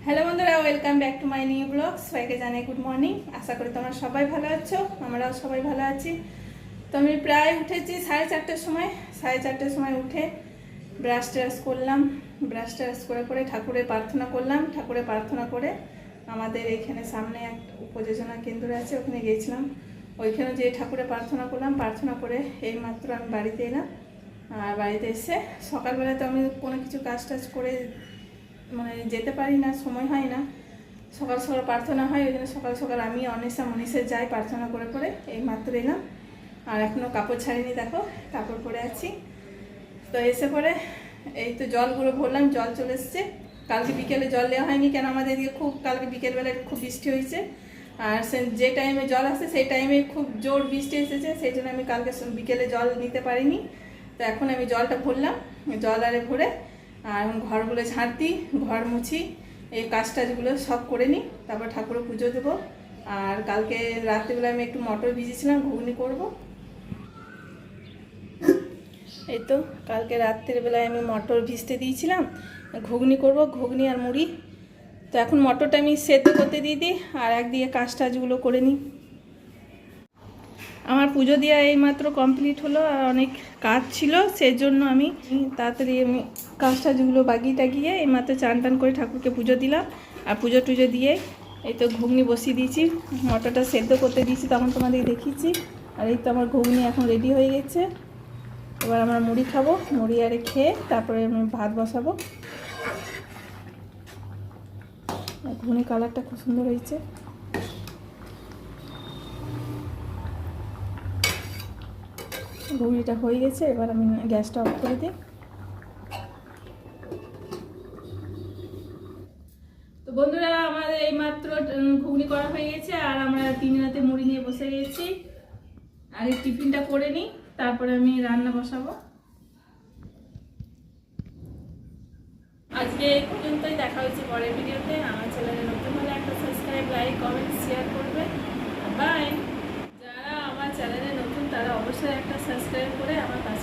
Hello বন্ধুরা, welcome back to my new blog. সবাইকে জানাই গুড মর্নিং। আশা করি তোমরা সবাই ভালো আছো, আমরাও সবাই ভালো আছি। তো আমি প্রায় উঠেছি 4:30টার সময়। 4:30টার সময় উঠে ব্রাশ ট্রাশ করলাম। ব্রাশ ট্রাশ করে ঠাকুরের প্রার্থনা করলাম। ঠাকুরের প্রার্থনা করে আমাদের এখানে সামনে এক উপযোজনা কেন্দ্র আছে, ওখানে গিয়েছিলাম। ওইখানে যে ঠাকুরের প্রার্থনা করলাম, প্রার্থনা করে এইমাত্র আমি বাড়িতে এলাম। আর বাড়িতে এসে সকালবেলা তো আমি কোনো কিছু কাজ টাজ করে যেতে পারি না, সময় হয় না। সকাল সকাল প্রার্থনা হয়, ওই জন্য সকাল সকাল আমি অনিশা মনীষে যাই প্রার্থনা করে এই মাত্র এলাম। আর এখনও কাপড় ছাড়িনি, দেখো কাপড় পরে আছি। তো এসে পরে এই তো জলগুলো ভরলাম, জল চলে এসছে। কালকে বিকেলে জল দেওয়া হয়নি, কেন আমাদের এদিকে কালকে বিকেলবেলায় খুব বৃষ্টি হয়েছে। আর যে টাইমে জল আসে সেই টাইমে খুব জোর বৃষ্টি এসেছে, সেই জন্য আমি কালকে বিকেলে জল নিতে পারিনি। তো এখন আমি জলটা ভরলাম, জল আরে ভরে আর ঘরগুলো ঝাড়তি, ঘর মুছি, এই কাজ টাজগুলো সব করে নিই, তারপর ঠাকুরের পুজো দেবো। আর কালকে রাত্রিবেলা আমি একটু মটর ভিজেছিলাম, ঘুগনি করব। এই তো কালকে রাত্রিবেলায় আমি মটর ভিজতে দিয়েছিলাম, ঘুগনি করব, ঘুগনি আর মুড়ি। তো এখন মটরটা আমি সেদ্ধ করতে দিয়ে দিই আর একদিকে কাজ টাজগুলো করে নিই। আমার পুজো দেওয়া এইমাত্র কমপ্লিট হলো, আর অনেক কাজ ছিল, সেই জন্য আমি তাড়াতাড়ি কাজ টাজগুলো বাগিয়ে টাগিয়ে এইমাত্র চান টান করে ঠাকুরকে পুজো দিলাম। আর পুজো টুজো দিয়ে এই তো ঘুগনি বসিয়ে দিয়েছি, মটরটা সেদ্ধ করতে দিয়েছি, তখন তোমাদের দেখিয়েছি। আর এই তো আমার ঘুগনি এখন রেডি হয়ে গেছে। এবার আমরা মুড়ি খাবো, মুড়ি আরে খেয়ে তারপরে আমি ভাত বসাবো। ঘুগনি কালারটা খুব সুন্দর হয়েছে। ঘুগনিটা হয়ে গেছে, এবার আমি গ্যাসটা অফ করে দিই। তো বন্ধুরা, আমাদের এইমাত্র ঘুগনি করা হয়ে গেছে, আর আমরা 3 রাতে মুড়ি নিয়ে বসে গেছি। আর এই টিফিনটা করে নিই, তারপরে আমি রান্না বসাবো। আজকে এই পর্যন্তই, দেখা হচ্ছে পরের ভিডিওতে। আমার চ্যানেলে নতুন হলে একটা সাবস্ক্রাইব, লাইক, কমেন্ট, শেয়ার করবে। বাই। যারা আমার চ্যানেলে নতুন তারা অবশ্যই একটা সাবস্ক্রাইব করে আমার কাছে